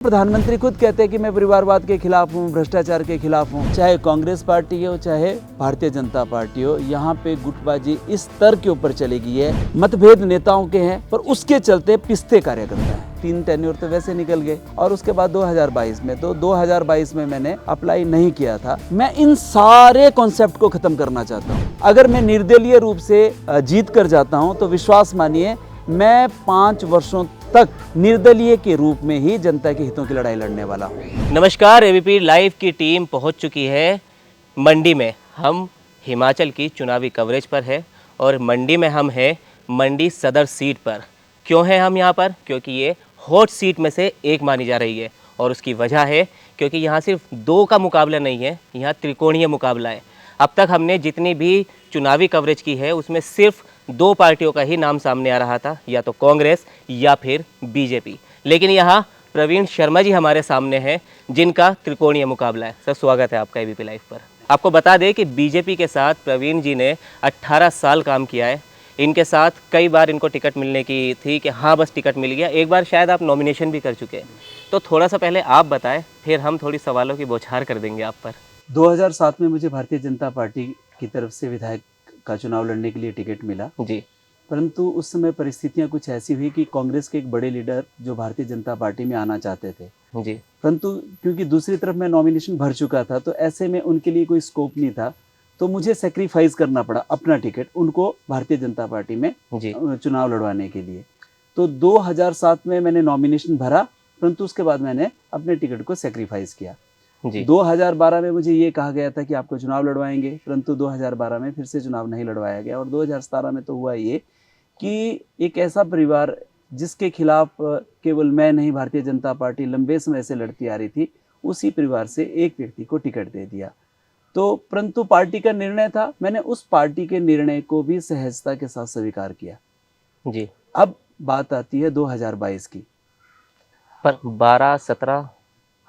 प्रधानमंत्री खुद कहते हैं कि मैं परिवारवाद के खिलाफ हूँ, भ्रष्टाचार के खिलाफ हूँ। चाहे कांग्रेस पार्टी हो चाहे भारतीय जनता पार्टी हो, यहाँ पे गुटबाजी इस स्तर के ऊपर चलेगी है। मतभेद नेताओं के हैं पर उसके चलते पिसते कार्यकर्ता हैं। 3 टेन्योर तो वैसे निकल गए और उसके बाद 2022 में 2022 में मैंने अप्लाई नहीं किया था। मैं इन सारे कॉन्सेप्ट को खत्म करना चाहता हूँ। अगर मैं निर्दलीय रूप से जीत कर जाता हूँ तो विश्वास मानिए मैं 5 वर्षों तक निर्दलीय के रूप में ही जनता के हितों की लड़ाई लड़ने वाला हूँ। नमस्कार, एबीपी लाइव की टीम पहुंच चुकी है मंडी में। हम हिमाचल की चुनावी कवरेज पर है और मंडी में हम हैं मंडी सदर सीट पर। क्यों हैं हम यहाँ पर? क्योंकि ये हॉट सीट में से एक मानी जा रही है और उसकी वजह है क्योंकि यहाँ सिर्फ 2 का मुकाबला नहीं है, यहाँ त्रिकोणीय मुकाबला है। अब तक हमने जितनी भी चुनावी कवरेज की है उसमें सिर्फ 2 पार्टियों का ही नाम सामने आ रहा था, या तो कांग्रेस या फिर बीजेपी। लेकिन यहाँ प्रवीण शर्मा जी हमारे सामने हैं जिनका त्रिकोणीय मुकाबला है। सर, स्वागत है आपका एबीपी लाइव पर। आपको बता दें कि बीजेपी के साथ प्रवीण जी ने 18 साल काम किया है। इनके साथ कई बार इनको टिकट मिलने की थी कि हाँ बस टिकट मिल गया। एक बार शायद आप नॉमिनेशन भी कर चुके हैं। तो थोड़ा सा पहले आप बताएं, फिर हम थोड़ी सवालों की बौछार कर देंगे आप पर। 2007 में मुझे भारतीय जनता पार्टी की तरफ से विधायक का चुनाव लड़ने के लिए टिकट मिला जी, परंतु उस समय परिस्थितियां कुछ ऐसी हुई कि कांग्रेस के एक बड़े लीडर जो भारतीय जनता पार्टी में आना चाहते थे, जी, परंतु क्योंकि दूसरी तरफ मैं नॉमिनेशन भर चुका था तो ऐसे में उनके लिए कोई स्कोप नहीं था, तो मुझे सेक्रीफाइस करना पड़ा अपना टिकट उनको भारतीय जनता पार्टी में जी, चुनाव लड़वाने के लिए। तो 2007 में मैंने नॉमिनेशन भरा, परंतु उसके बाद मैंने अपने टिकट को सेक्रीफाइस किया। जी, 2012 में मुझे ये कहा गया था कि आपको चुनाव लड़वाएंगे, परंतु 2012 में फिर से चुनाव नहीं लड़वाया गया और 2017 में तो हुआ ये कि एक ऐसा परिवार जिसके खिलाफ केवल मैं नहीं भारतीय जनता पार्टी लंबे समय से लड़ती आ रही थी, उसी परिवार से एक व्यक्ति को टिकट दे दिया। तो परंतु पार्टी का निर्णय था, मैंने उस पार्टी के निर्णय को भी सहजता के साथ स्वीकार किया। जी। अब बात आती है 2022 की। पर 12, 17,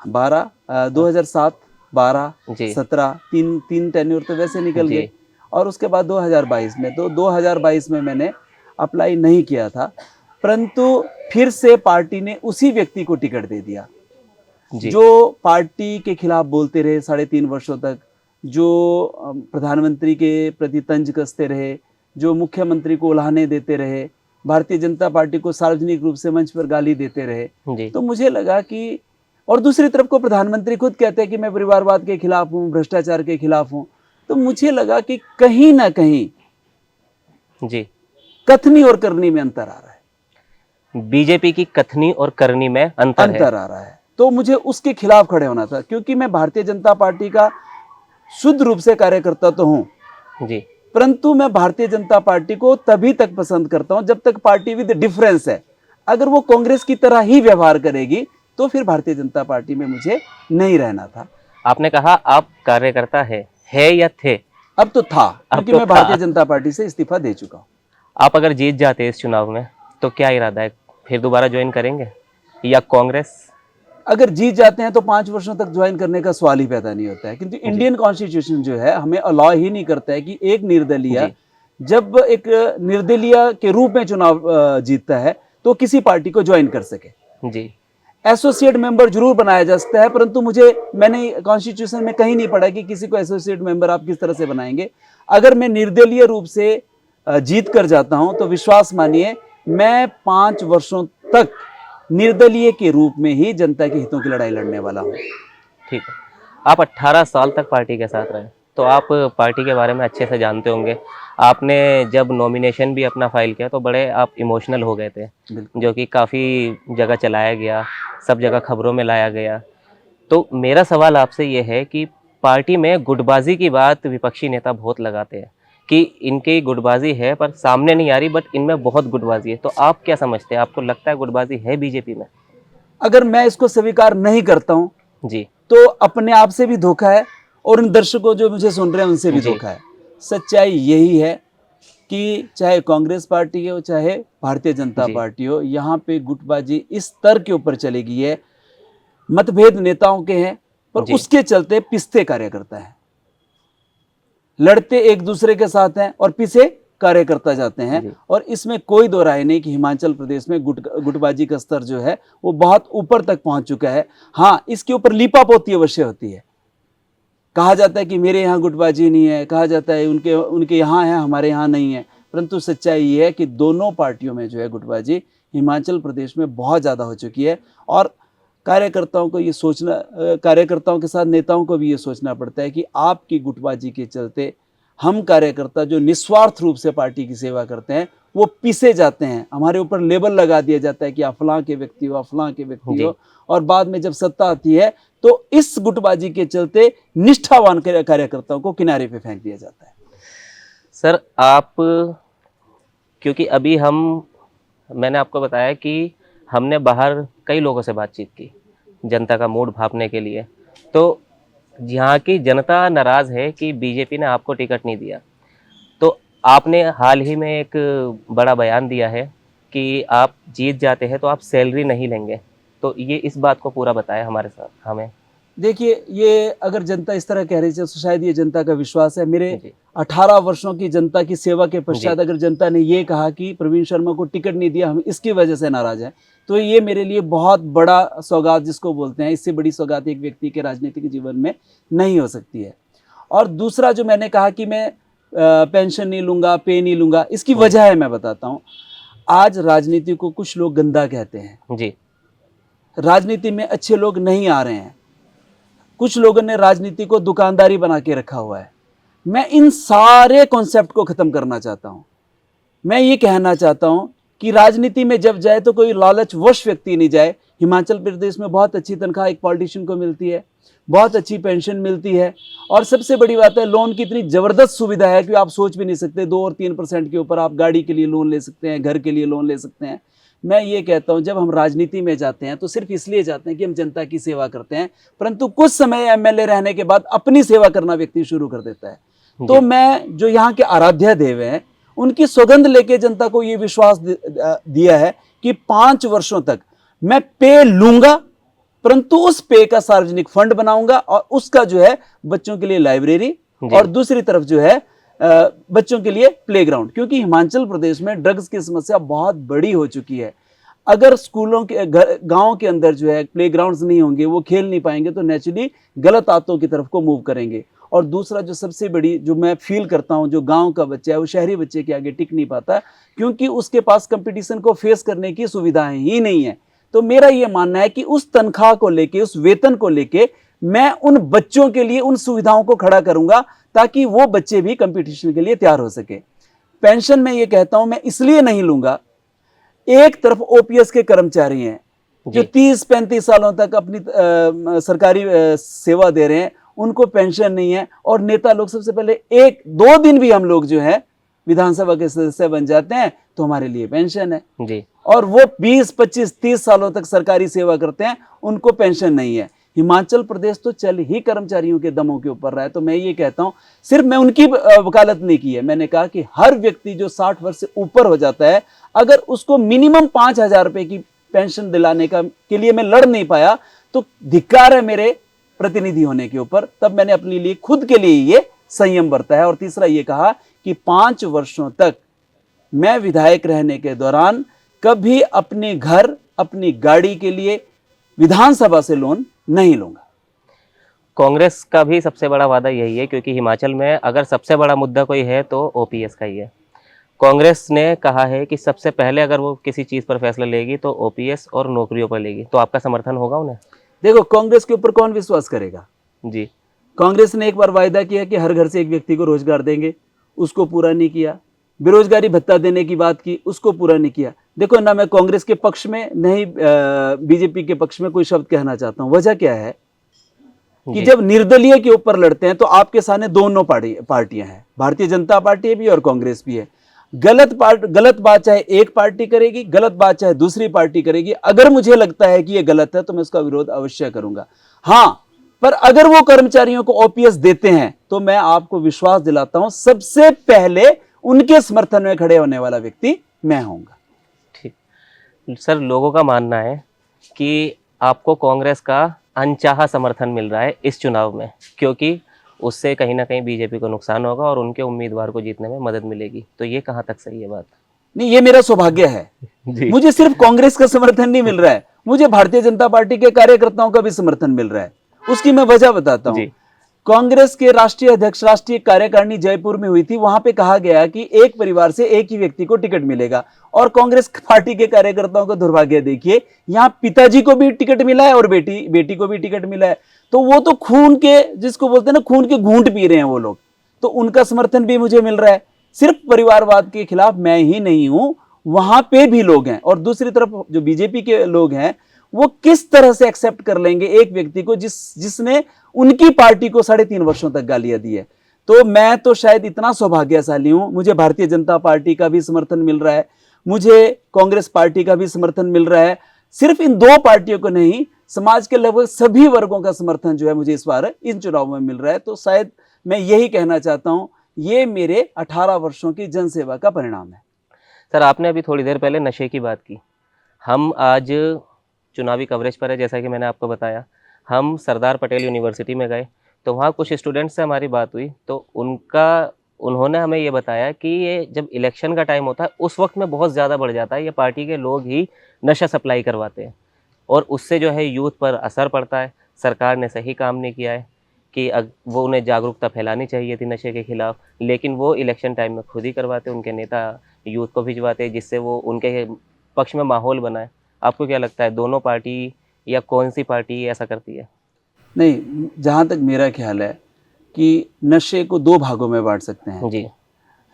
2007, 12, जी, 17 तीन टेन्योर तो वैसे निकल जी, गए और उसके बाद 2022 में 2022 में मैंने अप्लाई नहीं किया था, परंतु फिर से पार्टी ने उसी व्यक्ति को टिकट दे दिया जी, जो पार्टी के खिलाफ बोलते रहे 3.5 वर्षों तक, जो प्रधानमंत्री के प्रति तंज कसते रहे, जो मुख्यमंत्री को उल्हाने देते रहे, भारतीय जनता पार्टी को सार्वजनिक रूप से मंच पर गाली देते रहे। जी, तो मुझे लगा कि, और दूसरी तरफ को प्रधानमंत्री खुद कहते हैं कि मैं परिवारवाद के खिलाफ हूँ, भ्रष्टाचार के खिलाफ हूँ, तो मुझे लगा कि कहीं ना कहीं जी। कथनी और करनी में अंतर आ रहा है। बीजेपी की कथनी और करनी में अंतर है। आ रहा है, तो मुझे उसके खिलाफ खड़े होना था, क्योंकि मैं भारतीय जनता पार्टी का शुद्ध रूप से कार्यकर्ता तो हूँ, जी, परंतु मैं भारतीय जनता पार्टी को तभी तक पसंद करता हूं जब तक पार्टी विद डिफरेंस है। अगर वो कांग्रेस की तरह ही व्यवहार करेगी तो फिर भारतीय जनता पार्टी में मुझे नहीं रहना था। आपने कहा आप कार्यकर्ता है या थे? अब तो था, क्योंकि तो मैं भारतीय जनता पार्टी से इस्तीफा दे चुका हूं। आप अगर जीत जाते इस चुनाव में तो क्या इरादा है? फिर दोबारा ज्वाइन करेंगे या कांग्रेस? अगर जीत जाते हैं तो 5 वर्षों तक ज्वाइन करने का सवाल ही पैदा नहीं होता है, क्योंकि इंडियन कॉन्स्टिट्यूशन जो है हमें अलाउ ही नहीं करता है कि एक निर्दलीय जब एक निर्दलीय के रूप में चुनाव जीतता है तो किसी पार्टी को ज्वाइन कर सके। जी, एसोसिएट मेंबर जरूर बनाया जा सकता है, परंतु मैंने कॉन्स्टिट्यूशन में कहीं नहीं पढ़ा कि किसी को एसोसिएट मेंबर आप किस तरह से बनाएंगे। अगर मैं निर्दलीय रूप से जीत कर जाता हूं तो विश्वास मानिए मैं 5 वर्षों तक निर्दलीय के रूप में ही जनता के हितों की लड़ाई लड़ने वाला हूं। ठीक है। आप 18 साल तक पार्टी के साथ रहे तो आप पार्टी के बारे में अच्छे से जानते होंगे। आपने जब नॉमिनेशन भी अपना फाइल किया तो बड़े आप इमोशनल हो गए थे, जो कि काफ़ी जगह चलाया गया, सब जगह खबरों में लाया गया। तो मेरा सवाल आपसे ये है कि पार्टी में गुटबाजी की बात विपक्षी नेता बहुत लगाते हैं कि इनकी गुटबाजी है पर सामने नहीं आ रही, बट इनमें बहुत गुटबाजी है। तो आप क्या समझते हैं? आपको लगता है गुटबाजी है बीजेपी में? अगर मैं इसको स्वीकार नहीं करता हूं जी, तो अपने आप से भी धोखा है और उन दर्शकों जो मुझे सुन रहे हैं उनसे भी धोखा है। सच्चाई यही है कि चाहे कांग्रेस पार्टी हो चाहे भारतीय जनता पार्टी हो, यहाँ पे गुटबाजी इस स्तर के ऊपर चलेगी है। मतभेद नेताओं के हैं पर उसके चलते पिसते कार्यकर्ता हैं, लड़ते एक दूसरे के साथ हैं और पिसे कार्यकर्ता जाते हैं। जी। और इसमें कोई दो राय नहीं कि हिमाचल प्रदेश में गुटबाजी का स्तर जो है वो बहुत ऊपर तक पहुंच चुका है। हाँ, इसके ऊपर लीपापोती अवश्य होती है। कहा जाता है कि मेरे यहाँ गुटबाजी नहीं है, कहा जाता है उनके यहाँ है, हमारे यहाँ नहीं है, परंतु सच्चाई ये है कि दोनों पार्टियों में जो है गुटबाजी हिमाचल प्रदेश में बहुत ज़्यादा हो चुकी है। और कार्यकर्ताओं को ये सोचना, कार्यकर्ताओं के साथ नेताओं को भी ये सोचना पड़ता है कि आपकी गुटबाजी के चलते हम कार्यकर्ता जो निस्वार्थ रूप से पार्टी की सेवा करते हैं वो पीसे जाते हैं, हमारे ऊपर लेबल लगा दिया जाता है कि आप फलां के व्यक्ति हो, आप फलां के व्यक्ति हो। और बाद में जब सत्ता आती है तो इस गुटबाजी के चलते निष्ठावान कार्यकर्ताओं को किनारे पे फेंक दिया जाता है। सर आप, क्योंकि अभी मैंने आपको बताया कि हमने बाहर कई लोगों से बातचीत की जनता का मूड भांपने के लिए, तो यहाँ की जनता नाराज़ है कि बीजेपी ने आपको टिकट नहीं दिया। तो आपने हाल ही में एक बड़ा बयान दिया है कि आप जीत जाते हैं तो आप सैलरी नहीं लेंगे, तो ये इस बात को पूरा बताया हमारे साथ हमें। देखिए, ये अगर जनता इस तरह कह रही है तो शायद ये जनता का विश्वास है। मेरे 18 वर्षों की जनता की सेवा के पश्चात अगर जनता ने ये कहा कि प्रवीण शर्मा को टिकट नहीं दिया, हम इसकी वजह से नाराज हैं, तो ये मेरे लिए बहुत बड़ा सौगात जिसको बोलते हैं, इससे बड़ी सौगात एक व्यक्ति के राजनीतिक जीवन में नहीं हो सकती है। और दूसरा जो मैंने कहा कि मैं पेंशन नहीं लूंगा, पे नहीं लूंगा, इसकी वजह है, मैं बताता हूँ। आज राजनीति को कुछ लोग गंदा कहते हैं जी। राजनीति में अच्छे लोग नहीं आ रहे हैं, कुछ लोगों ने राजनीति को दुकानदारी बना के रखा हुआ है। मैं इन सारे कॉन्सेप्ट को खत्म करना चाहता हूं। मैं ये कहना चाहता हूं कि राजनीति में जब जाए तो कोई लालचवश व्यक्ति नहीं जाए। हिमाचल प्रदेश में बहुत अच्छी तनख्वाह एक पॉलिटिशियन को मिलती है, बहुत अच्छी पेंशन मिलती है, और सबसे बड़ी बात है लोन की इतनी जबरदस्त सुविधा है कि आप सोच भी नहीं सकते। 2 और 3% के ऊपर आप गाड़ी के लिए लोन ले सकते हैं, घर के लिए लोन ले सकते हैं। मैं ये कहता हूं, जब हम राजनीति में जाते हैं तो सिर्फ इसलिए जाते हैं कि हम जनता की सेवा करते हैं, परंतु कुछ समय एमएलए रहने के बाद अपनी सेवा करना व्यक्ति शुरू कर देता है। तो मैं जो यहाँ के आराध्य देव हैं उनकी सौगंध लेके जनता को ये विश्वास दिया है कि 5 वर्षों तक मैं पे लूंगा, परंतु उस पे का सार्वजनिक फंड बनाऊंगा और उसका जो है बच्चों के लिए लाइब्रेरी और दूसरी तरफ जो है बच्चों के लिए प्लेग्राउंड, क्योंकि हिमाचल प्रदेश में ड्रग्स की समस्या बहुत बड़ी हो चुकी है। अगर स्कूलों के गांव के अंदर जो है प्लेग्राउंड्स नहीं होंगे, वो खेल नहीं पाएंगे, तो नेचुरली गलत आदतों की तरफ को मूव करेंगे। और दूसरा जो सबसे बड़ी जो मैं फील करता हूं, जो गांव का बच्चा है वो शहरी बच्चे के आगे टिक नहीं पाता, क्योंकि उसके पास कंपटीशन को फेस करने की सुविधाएं ही नहीं है। तो मेरा ये मानना है कि उस तनख्वाह को लेके, उस वेतन को लेके मैं उन बच्चों के लिए उन सुविधाओं को खड़ा करूंगा ताकि वो बच्चे भी कंपटीशन के लिए तैयार हो सके। पेंशन में ये कहता हूं मैं इसलिए नहीं लूंगा, एक तरफ ओपीएस के कर्मचारी हैं जो 30-35 सालों तक अपनी सरकारी सेवा दे रहे हैं, उनको पेंशन नहीं है। और नेता लोग सबसे पहले 1-2 दिन भी हम लोग जो है विधानसभा के सदस्य बन जाते हैं तो हमारे लिए पेंशन है जी। और वो 20-25-30 सालों तक सरकारी सेवा करते हैं, उनको पेंशन नहीं है। हिमाचल प्रदेश तो चल ही कर्मचारियों के दमों के ऊपर रहा है। तो मैं ये कहता हूं, सिर्फ मैं उनकी वकालत नहीं की है, मैंने कहा कि हर व्यक्ति जो 60 वर्ष से ऊपर हो जाता है, अगर उसको मिनिमम 5,000 रुपए की पेंशन दिलाने के लिए मैं लड़ नहीं पाया तो धिक्कार है मेरे प्रतिनिधि होने के ऊपर। तब मैंने अपने लिए, खुद के लिए ये संयम बरता है। और तीसरा ये कहा कि 5 वर्षों तक मैं विधायक रहने के दौरान कभी अपने घर, अपनी गाड़ी के लिए विधानसभा से लोन नहीं लूंगा। कांग्रेस का भी सबसे बड़ा वादा यही है, क्योंकि हिमाचल में अगर सबसे बड़ा मुद्दा कोई है तो ओपीएस का ही है। कांग्रेस ने कहा है कि सबसे पहले अगर वो किसी चीज़ पर फैसला लेगी तो ओपीएस और नौकरियों पर लेगी, तो आपका समर्थन होगा उन्हें? देखो, कांग्रेस के ऊपर कौन विश्वास करेगा जी। कांग्रेस ने एक बार वायदा किया कि हर घर से एक व्यक्ति को रोजगार देंगे, उसको पूरा नहीं किया। बेरोजगारी भत्ता देने की बात की, उसको पूरा नहीं किया। देखो ना, मैं कांग्रेस के पक्ष में नहीं बीजेपी के पक्ष में कोई शब्द कहना चाहता हूं। वजह क्या है कि जब निर्दलीय के ऊपर लड़ते हैं तो आपके सामने दोनों पार्टियां हैं, भारतीय जनता पार्टी भी और कांग्रेस भी है। गलत बात चाहे एक पार्टी करेगी, गलत बात चाहे दूसरी पार्टी करेगी। अगर मुझे लगता है कि ये गलत है तो मैं उसका विरोध अवश्य करूंगा। हाँ, पर अगर वो कर्मचारियों को ओपीएस देते हैं तो मैं आपको विश्वास दिलाता हूं सबसे पहले उनके समर्थन में खड़े होने वाला व्यक्ति मैं होऊंगा। ठीक सर, लोगों का मानना है कि आपको कांग्रेस का अनचाहा समर्थन मिल रहा है इस चुनाव में, क्योंकि उससे कहीं ना कहीं बीजेपी को नुकसान होगा और उनके उम्मीदवार को जीतने में मदद मिलेगी। तो ये कहाँ तक सही है बात? नहीं, ये मेरा सौभाग्य है। जी मुझे सिर्फ कांग्रेस का समर्थन नहीं मिल रहा है, मुझे भारतीय जनता पार्टी के कार्यकर्ताओं का भी समर्थन मिल रहा है। उसकी मैं वजह बताता हूं। जी कांग्रेस के राष्ट्रीय अध्यक्ष, राष्ट्रीय कार्यकारिणी जयपुर में हुई थी, वहां पे कहा गया कि एक परिवार से एक ही व्यक्ति को टिकट मिलेगा। और कांग्रेस पार्टी के कार्यकर्ताओं का दुर्भाग्य देखिए, यहां पिताजी को भी टिकट मिला है और बेटी को भी टिकट मिला है। तो वो तो खून के, जिसको बोलते हैं ना, खून के घूंट पी रहे हैं वो लोग, तो उनका समर्थन भी मुझे मिल रहा है। सिर्फ परिवारवाद के खिलाफ मैं ही नहीं हूं, वहां पे भी लोग हैं। और दूसरी तरफ जो बीजेपी के लोग हैं, वो किस तरह से एक्सेप्ट कर लेंगे एक व्यक्ति को जिसने उनकी पार्टी को 3.5 वर्षों तक गालियां दी है। तो मैं तो शायद इतना सौभाग्यशाली हूं, मुझे भारतीय जनता पार्टी का भी समर्थन मिल रहा है, मुझे कांग्रेस पार्टी का भी समर्थन मिल रहा है। सिर्फ इन दो पार्टियों को नहीं, समाज के लगभग सभी वर्गों का समर्थन जो है मुझे इस बार इन चुनाव में मिल रहा है। तो शायद मैं यही कहना चाहता हूं, ये मेरे 18 वर्षों की जनसेवा का परिणाम है। सर, आपने अभी थोड़ी देर पहले नशे की बात की। हम आज चुनावी कवरेज पर है, जैसा कि मैंने आपको बताया। हम सरदार पटेल यूनिवर्सिटी में गए तो वहाँ कुछ स्टूडेंट्स से हमारी बात हुई, तो उन्होंने हमें ये बताया कि ये जब इलेक्शन का टाइम होता है उस वक्त में बहुत ज़्यादा बढ़ जाता है, ये पार्टी के लोग ही नशा सप्लाई करवाते हैं और उससे जो है यूथ पर असर पड़ता है। सरकार ने सही काम नहीं किया है कि वो उन्हें जागरूकता फैलानी चाहिए थी नशे के खिलाफ, लेकिन वो इलेक्शन टाइम में खुद ही करवाते, उनके नेता यूथ को भिजवाते जिससे वो उनके पक्ष में माहौल बनाए। आपको क्या लगता है, दोनों पार्टी या कौन सी पार्टी ऐसा करती है? नहीं, जहां तक मेरा ख्याल है कि नशे को दो भागों में बांट सकते हैं। जी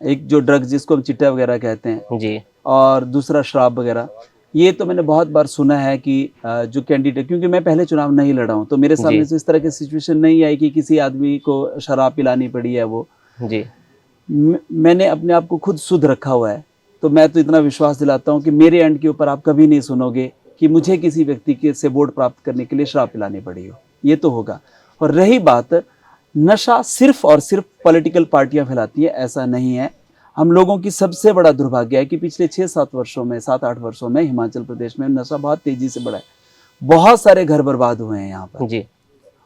एक जो ड्रग्स जिसको हम चिट्टा वगैरह कहते हैं, जी और दूसरा शराब वगैरह। ये तो मैंने बहुत बार सुना है कि जो कैंडिडेट, क्योंकि मैं पहले चुनाव नहीं लड़ा हूं, तो मेरे सामने से इस तरह की सिचुएशन नहीं आई कि किसी आदमी को शराब पिलानी पड़ी है। वो जी मैंने अपने आप को खुद शुद्ध रखा हुआ है। तो मैं तो इतना विश्वास दिलाता हूं कि मेरे एंड के ऊपर आप कभी नहीं सुनोगे कि मुझे किसी व्यक्ति के से वोट प्राप्त करने के लिए शराब पिलानी पड़ी हो। ये तो होगा। और रही बात, नशा सिर्फ और सिर्फ पॉलिटिकल पार्टियां फैलाती है, ऐसा नहीं है। हम लोगों की सबसे बड़ा दुर्भाग्य है कि पिछले 6-7 वर्षों में, 7-8 वर्षों में हिमाचल प्रदेश में नशा बहुत तेजी से बढ़ा है। बहुत सारे घर बर्बाद हुए हैं यहाँ पर जी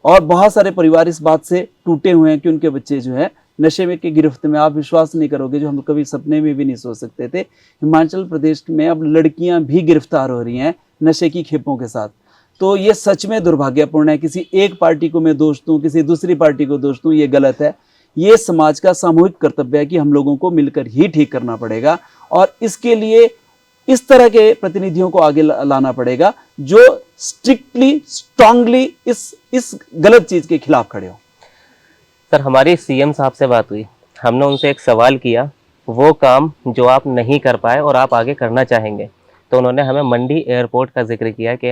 और बहुत सारे परिवार इस बात से टूटे हुए हैं कि उनके बच्चे जो है नशे में की गिरफ्त में। आप विश्वास नहीं करोगे, जो हम कभी सपने में भी नहीं सोच सकते थे, हिमाचल प्रदेश में अब लड़कियां भी गिरफ्तार हो रही हैं नशे की खेपों के साथ। तो ये सच में दुर्भाग्यपूर्ण है। किसी एक पार्टी को मैं दोष दूं, किसी दूसरी पार्टी को दोष दूं, ये गलत है। ये समाज का सामूहिक कर्तव्य है कि हम लोगों को मिलकर ही ठीक करना पड़ेगा और इसके लिए इस तरह के प्रतिनिधियों को आगे लाना पड़ेगा जो स्ट्रिक्टली, स्ट्रांगली इस गलत चीज के खिलाफ खड़े हो। सर, हमारी सीएम साहब से बात हुई, हमने उनसे एक सवाल किया, वो काम जो आप नहीं कर पाए और आप आगे करना चाहेंगे, तो उन्होंने हमें मंडी एयरपोर्ट का जिक्र किया कि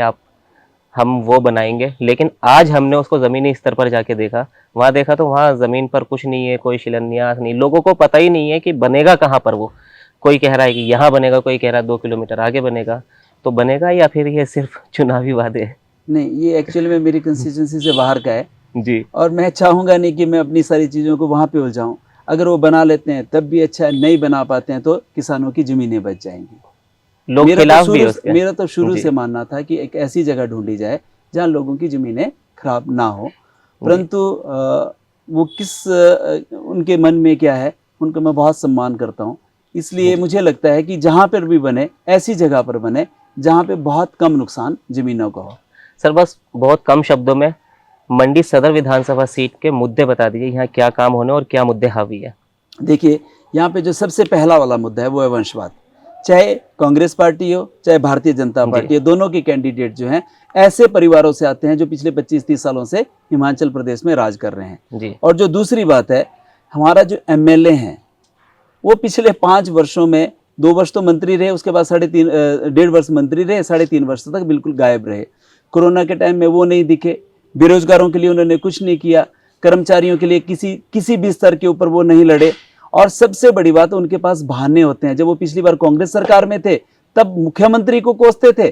हम वो बनाएंगे। लेकिन आज हमने उसको ज़मीनी स्तर पर जाके देखा, वहाँ देखा तो वहाँ ज़मीन पर कुछ नहीं है, कोई शिलान्यास नहीं, लोगों को पता ही नहीं है कि बनेगा कहाँ पर। वो कोई कह रहा है कि यहाँ बनेगा, कोई कह रहा है 2 किलोमीटर आगे बनेगा। तो बनेगा या फिर ये सिर्फ चुनावी वादे है? नहीं, ये एक्चुअली में मेरी कंस्टिट्यूंसी से बाहर का है जी। और मैं चाहूँगा नहीं कि मैं अपनी सारी चीज़ों को वहाँ पे उलझाऊँ। अगर वो बना लेते हैं तब भी अच्छा है, नहीं बना पाते हैं तो किसानों की ज़मीनें बच जाएंगी। लोग खिलाफ भी उसके। मेरा तो शुरू से मानना था कि एक ऐसी जगह ढूंढी जाए जहाँ लोगों की ज़मीनें खराब ना हो, परंतु वो उनके मन में क्या है, उनका मैं बहुत सम्मान करता हूँ। इसलिए मुझे लगता है कि जहाँ पर भी बने, ऐसी जगह पर बने जहाँ पे बहुत कम नुकसान ज़मीनों का हो। सर, बस बहुत कम शब्दों में मंडी सदर विधानसभा सीट के मुद्दे बता दीजिए, यहाँ क्या काम होने और क्या मुद्दे हावी है? देखिए, यहाँ पे जो सबसे पहला वाला मुद्दा है वो है वंशवाद। चाहे कांग्रेस पार्टी हो, चाहे भारतीय जनता पार्टी हो, दोनों के कैंडिडेट जो हैं ऐसे परिवारों से आते हैं जो पिछले 25-30 सालों से हिमाचल प्रदेश में राज कर रहे हैं जी। और जो दूसरी बात है, हमारा जो एमएलए हैं वो पिछले 5 वर्षों में 2 वर्ष तो मंत्री रहे, उसके बाद 1.5 वर्ष मंत्री रहे, 3.5 वर्ष तक बिल्कुल गायब रहे। कोरोना के टाइम में वो नहीं दिखे, बेरोजगारों के लिए उन्होंने कुछ नहीं किया, कर्मचारियों के लिए किसी भी स्तर के ऊपर वो नहीं लड़े। और सबसे बड़ी बात, उनके पास बहाने होते हैं। जब वो पिछली बार कांग्रेस सरकार में थे तब मुख्यमंत्री को कोसते थे,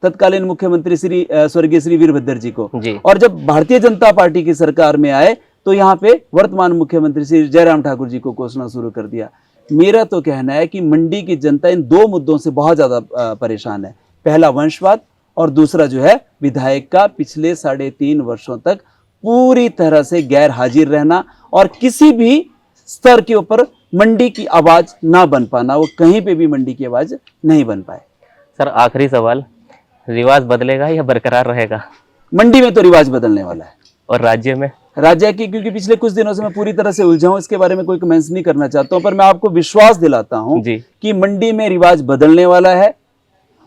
तत्कालीन मुख्यमंत्री स्वर्गीय श्री वीरभद्र जी को जी। और जब भारतीय जनता पार्टी की सरकार में आए तो यहाँ पे वर्तमान मुख्यमंत्री श्री जयराम ठाकुर जी को कोसना शुरू कर दिया। मेरा तो कहना है कि मंडी की जनता इन 2 मुद्दों से बहुत ज्यादा परेशान है। पहला वंशवाद और दूसरा जो है विधायक का पिछले 3.5 वर्षों तक पूरी तरह से गैर हाजिर रहना और किसी भी स्तर के ऊपर मंडी की आवाज ना बन पाना, वो कहीं पे भी मंडी की आवाज नहीं बन पाए। सर आखिरी सवाल, रिवाज बदलेगा या बरकरार रहेगा? मंडी में तो रिवाज बदलने वाला है। और राज्य में? राज्य की, क्योंकि पिछले कुछ दिनों से मैं पूरी तरह से उलझा हूं, इसके बारे में कोई कमेंट्स नहीं करना चाहता हूं, पर मैं आपको विश्वास दिलाता हूं जी। कि मंडी में रिवाज बदलने वाला है।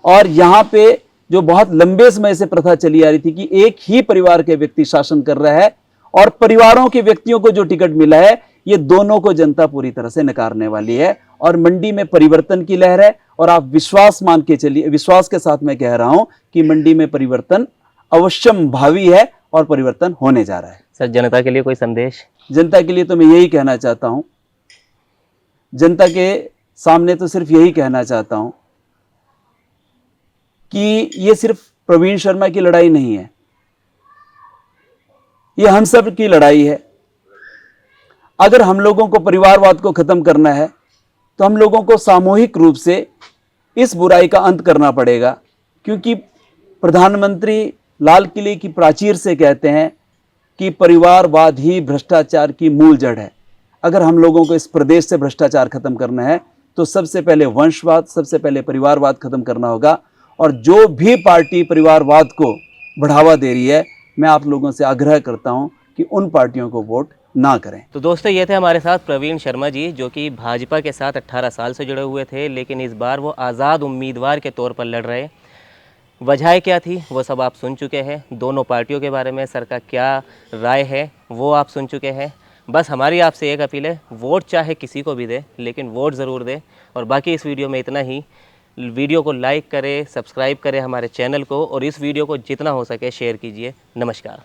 और यहाँ पे जो बहुत लंबे समय से प्रथा चली आ रही थी कि एक ही परिवार के व्यक्ति शासन कर रहा है और परिवारों के व्यक्तियों को जो टिकट मिला है, ये दोनों को जनता पूरी तरह से नकारने वाली है और मंडी में परिवर्तन की लहर है। और आप विश्वास मान के चलिए, विश्वास के साथ मैं कह रहा हूं कि मंडी में परिवर्तन अवश्यम भावी है और परिवर्तन होने जा रहा है। सर जनता के लिए कोई संदेश? जनता के लिए तो मैं यही कहना चाहता हूं, जनता के सामने तो सिर्फ यही कहना चाहता हूं कि ये सिर्फ प्रवीण शर्मा की लड़ाई नहीं है, ये हम सब की लड़ाई है। अगर हम लोगों को परिवारवाद को खत्म करना है तो हम लोगों को सामूहिक रूप से इस बुराई का अंत करना पड़ेगा, क्योंकि प्रधानमंत्री लाल किले की प्राचीर से कहते हैं कि परिवारवाद ही भ्रष्टाचार की मूल जड़ है। अगर हम लोगों को इस प्रदेश से भ्रष्टाचार खत्म करना है तो सबसे पहले वंशवाद, सबसे पहले परिवारवाद खत्म करना होगा। और जो भी पार्टी परिवारवाद को बढ़ावा दे रही है, मैं आप लोगों से आग्रह करता हूं कि उन पार्टियों को वोट ना करें। तो दोस्तों ये थे हमारे साथ प्रवीण शर्मा जी, जो कि भाजपा के साथ 18 साल से जुड़े हुए थे, लेकिन इस बार वो आज़ाद उम्मीदवार के तौर पर लड़ रहे। वजह क्या थी वो सब आप सुन चुके हैं। दोनों पार्टियों के बारे में सर का क्या राय है वो आप सुन चुके हैं। बस हमारी आपसे एक अपील है, वोट चाहे किसी को भी दे, लेकिन वोट ज़रूर दे। और बाकी इस वीडियो में इतना ही। वीडियो को लाइक करें, सब्सक्राइब करें हमारे चैनल को, और इस वीडियो को जितना हो सके शेयर कीजिए। नमस्कार।